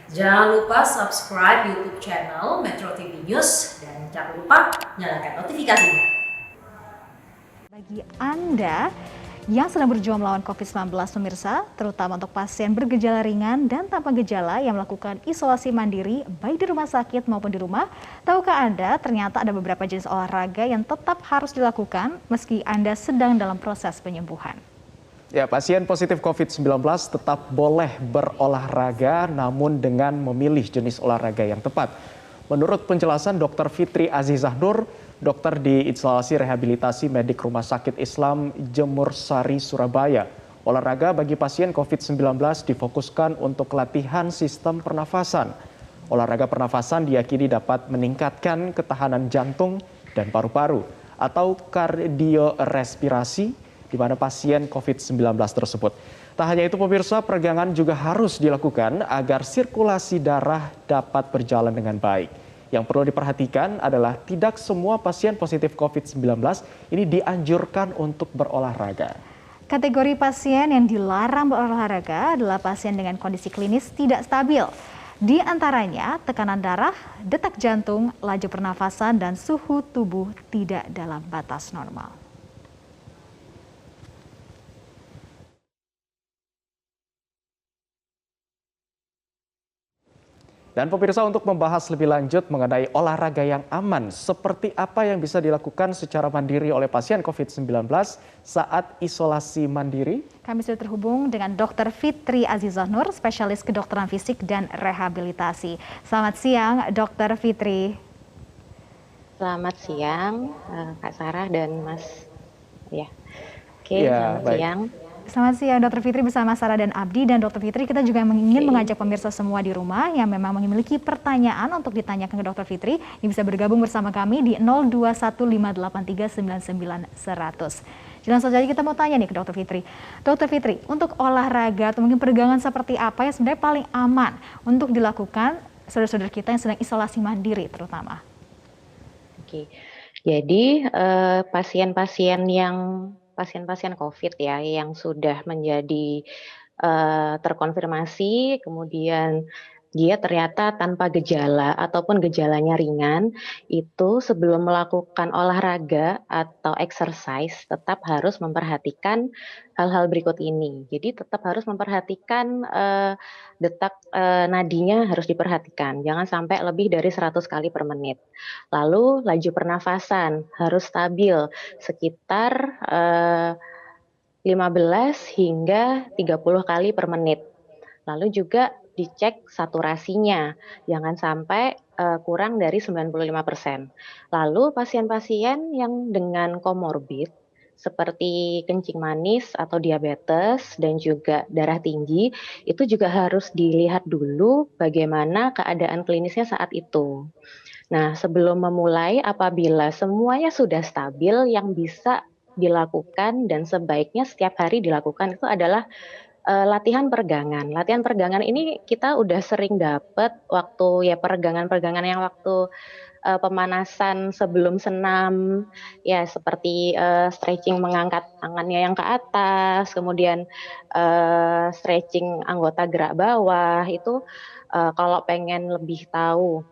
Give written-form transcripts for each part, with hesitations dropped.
Jangan lupa subscribe YouTube channel Metro TV News dan jangan lupa nyalakan notifikasinya. Bagi Anda yang sedang berjuang melawan COVID-19 pemirsa, terutama untuk pasien bergejala ringan dan tanpa gejala yang melakukan isolasi mandiri baik di rumah sakit maupun di rumah, tahukah Anda ternyata ada beberapa jenis olahraga yang tetap harus dilakukan meski Anda sedang dalam proses penyembuhan. Ya, pasien positif COVID-19 tetap boleh berolahraga namun dengan memilih jenis olahraga yang tepat. Menurut penjelasan Dr. Fitri Azizah Nur, dokter di instalasi rehabilitasi medik Rumah Sakit Islam Jemur Sari, Surabaya, olahraga bagi pasien COVID-19 difokuskan untuk latihan sistem pernafasan. Olahraga pernafasan diyakini dapat meningkatkan ketahanan jantung dan paru-paru atau kardiorespirasi di mana pasien COVID-19 tersebut. Tak hanya itu pemirsa, peregangan juga harus dilakukan agar sirkulasi darah dapat berjalan dengan baik. Yang perlu diperhatikan adalah tidak semua pasien positif COVID-19 ini dianjurkan untuk berolahraga. Kategori pasien yang dilarang berolahraga adalah pasien dengan kondisi klinis tidak stabil. Di antaranya tekanan darah, detak jantung, laju pernafasan, dan suhu tubuh tidak dalam batas normal. Dan pemirsa, untuk membahas lebih lanjut mengenai olahraga yang aman, seperti apa yang bisa dilakukan secara mandiri oleh pasien COVID-19 saat isolasi mandiri? Kami sudah terhubung dengan Dr. Fitri Azizah Nur, spesialis kedokteran fisik dan rehabilitasi. Selamat siang, Dr. Fitri. Selamat siang, Kak Sarah dan Mas. Ya, oke, Ya, selamat baik. siang. Selamat siang Dr. Fitri bersama Sarah dan Abdi. Dan Dr. Fitri, kita juga ingin mengajak pemirsa semua di rumah yang memang memiliki pertanyaan untuk ditanyakan ke Dr. Fitri, yang bisa bergabung bersama kami di 02158399 100. Langsung saja kita mau tanya nih ke Dr. Fitri. Dr. Fitri, untuk olahraga atau mungkin peregangan seperti apa yang sebenarnya paling aman untuk dilakukan saudara-saudara kita yang sedang isolasi mandiri terutama? Oke, jadi pasien-pasien COVID ya yang sudah menjadi terkonfirmasi, kemudian dia ternyata tanpa gejala ataupun gejalanya ringan, itu sebelum melakukan olahraga atau exercise tetap harus memperhatikan hal-hal berikut ini. Jadi tetap harus memperhatikan detak nadinya harus diperhatikan, jangan sampai lebih dari 100 kali per menit. Lalu laju pernafasan harus stabil sekitar 15 hingga 30 kali per menit. Lalu juga dicek saturasinya, jangan sampai kurang dari 95%. Lalu pasien-pasien yang dengan komorbid seperti kencing manis atau diabetes dan juga darah tinggi, itu juga harus dilihat dulu bagaimana keadaan klinisnya saat itu. Nah, sebelum memulai, apabila semuanya sudah stabil, yang bisa dilakukan dan sebaiknya setiap hari dilakukan itu adalah latihan peregangan. Latihan peregangan ini kita udah sering dapat waktu ya peregangan-peregangan yang waktu pemanasan sebelum senam, ya seperti stretching mengangkat tangannya yang ke atas, kemudian stretching anggota gerak bawah itu kalau pengen lebih tahu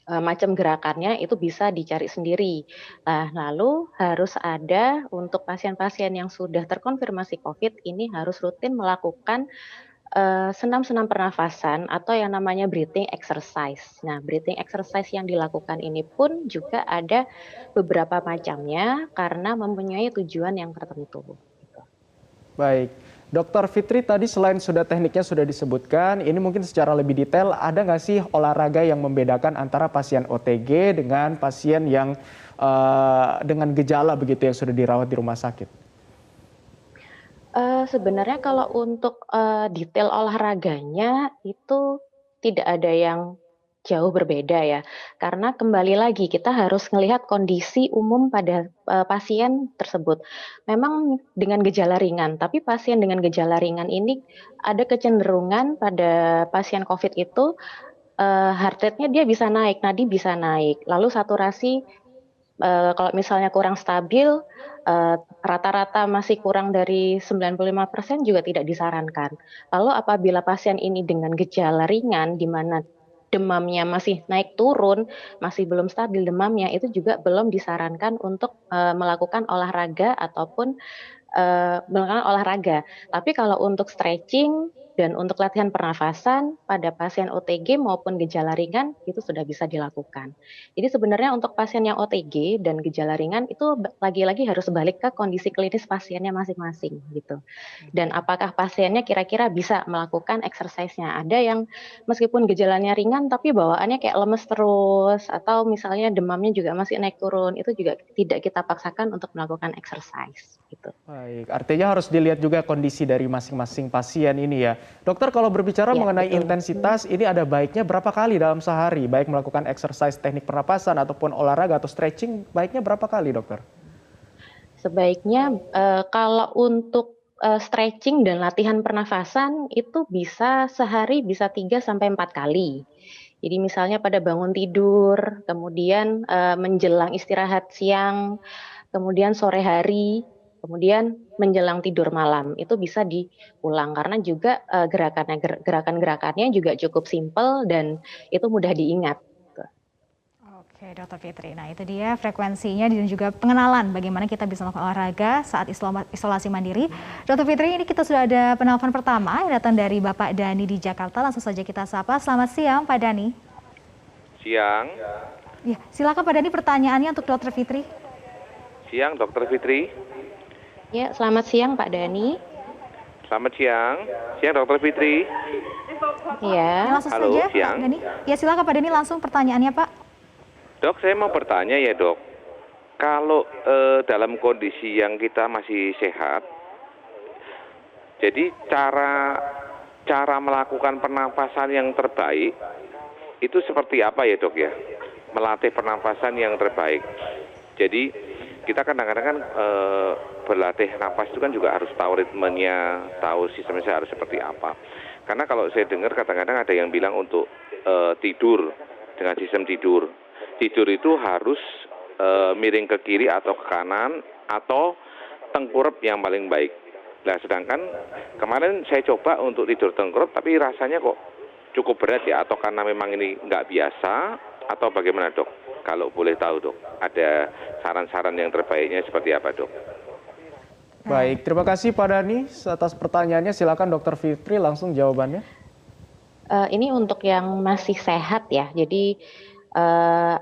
macam gerakannya itu bisa dicari sendiri. Nah, lalu harus ada untuk pasien-pasien yang sudah terkonfirmasi COVID ini harus rutin melakukan senam-senam pernafasan atau yang namanya breathing exercise. Nah, breathing exercise yang dilakukan ini pun juga ada beberapa macamnya karena mempunyai tujuan yang tertentu. Gitu. Baik, Dokter Fitri, tadi selain tekniknya sudah disebutkan, ini mungkin secara lebih detail, ada nggak sih olahraga yang membedakan antara pasien OTG dengan pasien yang dengan gejala begitu yang sudah dirawat di rumah sakit? Sebenarnya kalau untuk detail olahraganya itu tidak ada yang jauh berbeda ya, karena kembali lagi kita harus melihat kondisi umum pada pasien tersebut. Memang dengan gejala ringan, tapi pasien dengan gejala ringan ini ada kecenderungan pada pasien COVID itu heart rate-nya dia bisa naik, nadi bisa naik, lalu saturasi Kalau misalnya kurang stabil, rata-rata masih kurang dari 95% juga tidak disarankan. Lalu apabila pasien ini dengan gejala ringan di mana demamnya masih naik turun, masih belum stabil demamnya, itu juga belum disarankan untuk melakukan olahraga ataupun melakukan olahraga. Tapi kalau untuk stretching dan untuk latihan pernafasan pada pasien OTG maupun gejala ringan itu sudah bisa dilakukan. Jadi sebenarnya untuk pasien yang OTG dan gejala ringan itu lagi-lagi harus balik ke kondisi klinis pasiennya masing-masing gitu. Dan apakah pasiennya kira-kira bisa melakukan exercise-nya? Ada yang meskipun gejalanya ringan tapi bawaannya kayak lemes terus atau misalnya demamnya juga masih naik turun, itu juga tidak kita paksakan untuk melakukan exercise gitu. Baik, artinya harus dilihat juga kondisi dari masing-masing pasien ini ya. Dokter, kalau berbicara Ya, mengenai betul. intensitas, ini ada baiknya berapa kali dalam sehari? Baik melakukan exercise teknik pernapasan ataupun olahraga atau stretching, baiknya berapa kali, dokter? Sebaiknya kalau untuk stretching dan latihan pernafasan itu bisa sehari bisa 3 sampai 4 kali. Jadi misalnya pada bangun tidur, kemudian menjelang istirahat siang, kemudian sore hari, kemudian menjelang tidur malam. Itu bisa diulang karena juga gerakan-gerakannya juga cukup simpel dan itu mudah diingat. Oke, Dokter Fitri. Nah, itu dia frekuensinya dan juga pengenalan bagaimana kita bisa melakukan olahraga saat isolasi mandiri. Dokter Fitri, ini kita sudah ada penelpon pertama yang datang dari Bapak Dani di Jakarta. Langsung saja kita sapa. Selamat siang, Pak Dani. Siang, Ya, silakan Pak Dani pertanyaannya untuk Dokter Fitri. siang Dokter Fitri. Ya, selamat siang Pak Dani. Selamat siang, siang Dokter Fitri. Ya, Ya, langsung Halo, saja siang. Pak Dani. Ya, silakan Pak Dani langsung pertanyaannya, Pak. Dok, saya mau bertanya ya dok, kalau dalam kondisi yang kita masih sehat, jadi cara melakukan pernapasan yang terbaik itu seperti apa ya dok ya? Melatih pernapasan yang terbaik. Jadi kita kadang-kadang kan berlatih nafas itu kan juga harus tahu ritmenya, tahu sistemnya harus seperti apa. Karena kalau saya dengar kadang-kadang ada yang bilang untuk tidur dengan sistem tidur itu harus miring ke kiri atau ke kanan atau tengkurap yang paling baik. Nah, sedangkan kemarin saya coba untuk tidur tengkurap tapi rasanya kok cukup berat ya, atau karena memang ini nggak biasa atau bagaimana dok? Kalau boleh tahu dok, ada saran-saran yang terbaiknya seperti apa dok? Baik, terima kasih Pak Dani atas pertanyaannya. Silakan Dokter Fitri langsung jawabannya. Ini untuk yang masih sehat ya, jadi eh,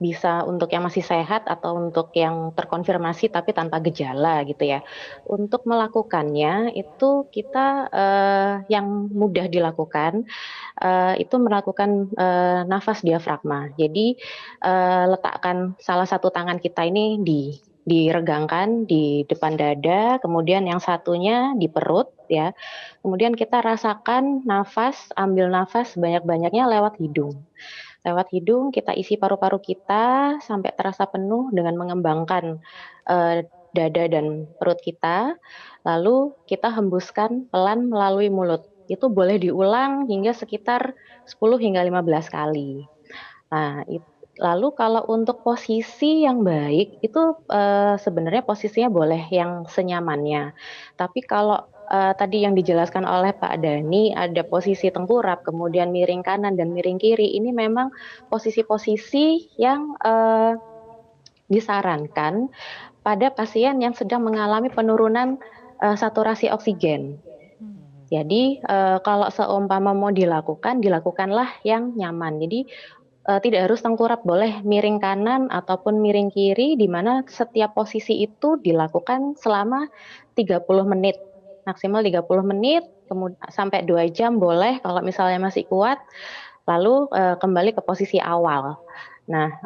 bisa untuk yang masih sehat atau untuk yang terkonfirmasi tapi tanpa gejala gitu ya. Untuk melakukannya itu kita yang mudah dilakukan itu melakukan nafas diafragma. Jadi letakkan salah satu tangan kita ini diregangkan di depan dada, kemudian yang satunya di perut ya. Kemudian kita rasakan nafas, ambil nafas sebanyak-banyaknya lewat hidung. Lewat hidung kita isi paru-paru kita sampai terasa penuh dengan mengembangkan dada dan perut kita. Lalu kita hembuskan pelan melalui mulut. Itu boleh diulang hingga sekitar 10 hingga 15 kali. Nah, lalu kalau untuk posisi yang baik itu sebenarnya posisinya boleh yang senyamannya. Tapi kalau tadi yang dijelaskan oleh Pak Dani ada posisi tengkurap, kemudian miring kanan dan miring kiri, ini memang posisi-posisi yang disarankan pada pasien yang sedang mengalami penurunan saturasi oksigen. Jadi kalau seumpama mau dilakukanlah yang nyaman. Jadi tidak harus tengkurap, boleh miring kanan ataupun miring kiri, di mana setiap posisi itu dilakukan selama 30 menit. Maksimal 30 menit, sampai 2 jam boleh kalau misalnya masih kuat, lalu kembali ke posisi awal. Nah,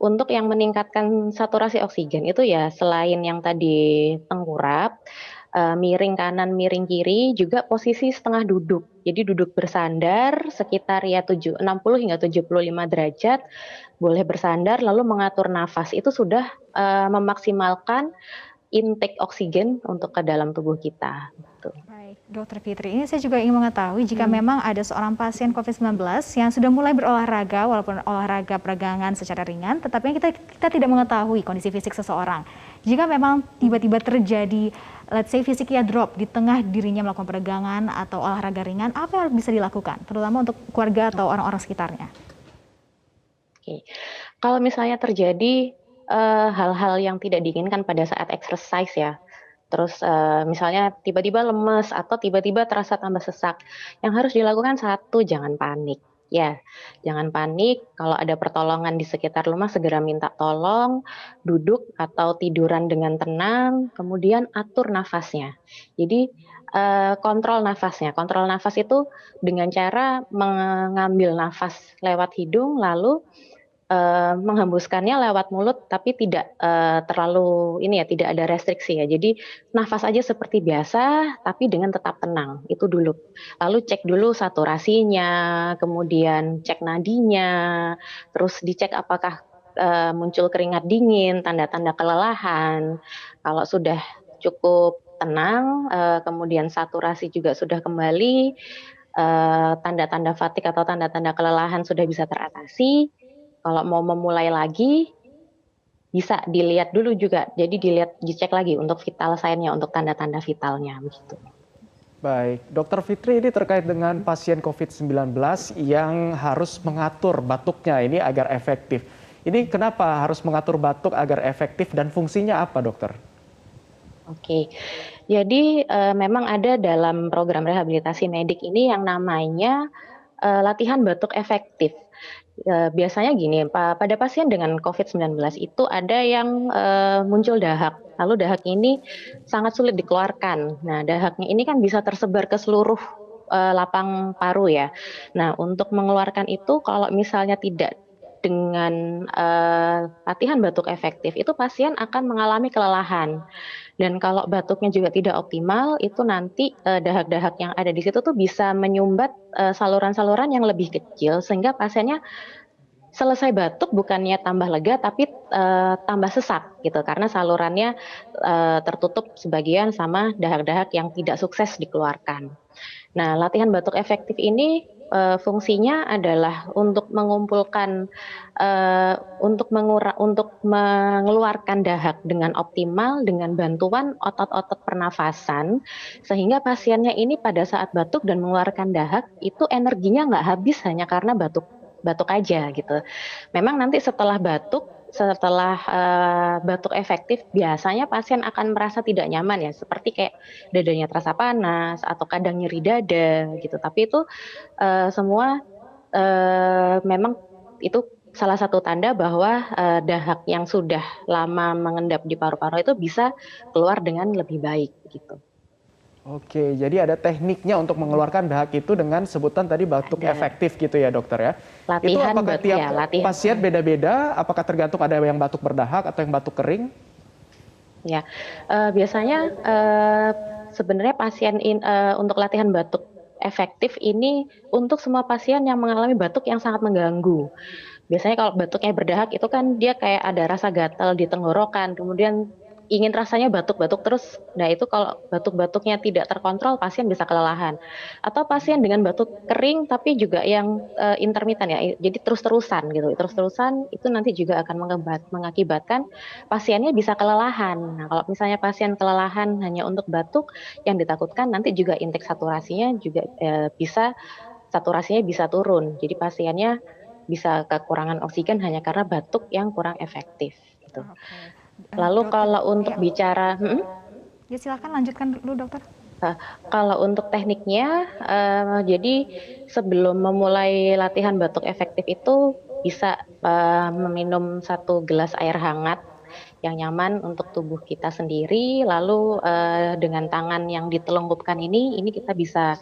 untuk yang meningkatkan saturasi oksigen itu ya selain yang tadi tengkurap, miring kanan, miring kiri, juga posisi setengah duduk. Jadi duduk bersandar sekitar ya 60 hingga 75 derajat, boleh bersandar lalu mengatur nafas. Itu sudah memaksimalkan intake oksigen untuk ke dalam tubuh kita. Gitu. Baik, Dokter Fitri, ini saya juga ingin mengetahui jika memang ada seorang pasien COVID-19 yang sudah mulai berolahraga, walaupun olahraga peregangan secara ringan, tetapi kita tidak mengetahui kondisi fisik seseorang. Jika memang tiba-tiba terjadi, let's say fisiknya drop di tengah dirinya melakukan peregangan atau olahraga ringan, apa yang bisa dilakukan, terutama untuk keluarga atau orang-orang sekitarnya? Oke. Kalau misalnya terjadi hal-hal yang tidak diinginkan pada saat exercise ya, terus misalnya tiba-tiba lemes atau tiba-tiba terasa tambah sesak, yang harus dilakukan satu, jangan panik. Ya, jangan panik. Kalau ada pertolongan di sekitar rumah, segera minta tolong, duduk atau tiduran dengan tenang, kemudian atur nafasnya. Jadi kontrol nafasnya. Kontrol nafas itu dengan cara mengambil nafas lewat hidung, lalu menghembuskannya lewat mulut, tapi tidak terlalu ini ya, tidak ada restriksi ya. Jadi nafas aja seperti biasa, tapi dengan tetap tenang. Itu dulu. Lalu cek dulu saturasinya, kemudian cek nadinya, terus dicek apakah muncul keringat dingin, tanda-tanda kelelahan. Kalau sudah cukup tenang, kemudian saturasi juga sudah kembali, tanda-tanda fatigue atau tanda-tanda kelelahan sudah bisa teratasi. Kalau mau memulai lagi, bisa dilihat dulu juga. Jadi dicek lagi untuk vital sign-nya, untuk tanda-tanda vitalnya begitu. Baik, Dokter Fitri, ini terkait dengan pasien COVID-19 yang harus mengatur batuknya ini agar efektif. Ini kenapa harus mengatur batuk agar efektif dan fungsinya apa, dokter? Oke, jadi memang ada dalam program rehabilitasi medik ini yang namanya latihan batuk efektif. Biasanya gini, pada pasien dengan COVID-19 itu ada yang muncul dahak, lalu dahak ini sangat sulit dikeluarkan. Nah, dahaknya ini kan bisa tersebar ke seluruh lapang paru ya. Nah, untuk mengeluarkan itu kalau misalnya tidak dengan latihan batuk efektif, itu pasien akan mengalami kelelahan. Dan kalau batuknya juga tidak optimal, itu nanti dahak-dahak yang ada di situ tuh bisa menyumbat saluran-saluran yang lebih kecil, sehingga pasiennya selesai batuk bukannya tambah lega tapi tambah sesak gitu, karena salurannya tertutup sebagian sama dahak-dahak yang tidak sukses dikeluarkan. Nah, latihan batuk efektif ini fungsinya adalah untuk mengumpulkan, untuk mengeluarkan dahak dengan optimal dengan bantuan otot-otot pernafasan, sehingga pasiennya ini pada saat batuk dan mengeluarkan dahak itu energinya nggak habis hanya karena batuk aja gitu. Memang nanti setelah batuk efektif, biasanya pasien akan merasa tidak nyaman ya, seperti kayak dadanya terasa panas atau kadang nyeri dada gitu. Tapi itu semua memang itu salah satu tanda bahwa dahak yang sudah lama mengendap di paru-paru itu bisa keluar dengan lebih baik gitu. Oke, jadi ada tekniknya untuk mengeluarkan dahak itu dengan sebutan tadi batuk efektif gitu ya, dokter ya? Itu Latihan apakah tiap latihan. pasien beda-beda? Apakah tergantung ada yang batuk berdahak atau yang batuk kering? Ya, biasanya sebenarnya untuk latihan batuk efektif ini untuk semua pasien yang mengalami batuk yang sangat mengganggu. Biasanya kalau batuknya berdahak itu kan dia kayak ada rasa gatal di tenggorokan, kemudian ingin rasanya batuk-batuk terus. Nah, itu kalau batuk-batuknya tidak terkontrol, pasien bisa kelelahan. Atau pasien dengan batuk kering tapi juga yang intermittent ya, jadi terus-terusan gitu. Terus-terusan itu nanti juga akan mengakibatkan pasiennya bisa kelelahan. Nah, kalau misalnya pasien kelelahan hanya untuk batuk, yang ditakutkan nanti juga intake saturasinya juga saturasinya bisa turun. Jadi pasiennya bisa kekurangan oksigen hanya karena batuk yang kurang efektif gitu. Lalu kalau untuk bicara, Ya silakan lanjutkan dulu, dokter. Kalau untuk tekniknya, jadi sebelum memulai latihan batuk efektif itu bisa meminum 1 gelas air hangat yang nyaman untuk tubuh kita sendiri. Lalu dengan tangan yang ditelungkupkan ini kita bisa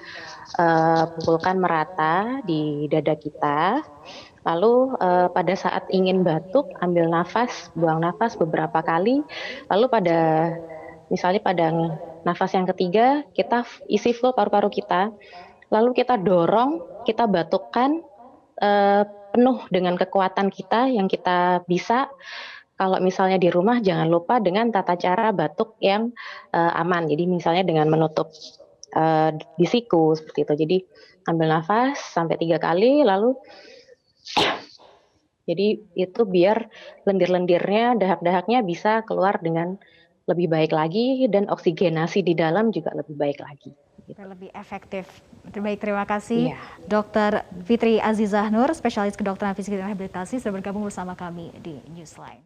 pukulkan merata di dada kita. Lalu pada saat ingin batuk, ambil nafas, buang nafas beberapa kali. Lalu misalnya pada nafas yang ketiga, kita isi full paru-paru kita. Lalu kita dorong, kita batukkan penuh dengan kekuatan kita yang kita bisa. kalau misalnya di rumah jangan lupa dengan tata cara batuk yang aman. Jadi misalnya dengan menutup di siku seperti itu. Jadi ambil nafas sampai 3 kali lalu jadi itu biar lendir-lendirnya, dahak-dahaknya bisa keluar dengan lebih baik lagi dan oksigenasi di dalam juga lebih baik lagi. Lebih efektif. Baik, terima kasih Iya. Dr. Fitri Azizah Nur, spesialis kedokteran fisik dan rehabilitasi, sudah bergabung bersama kami di Newsline.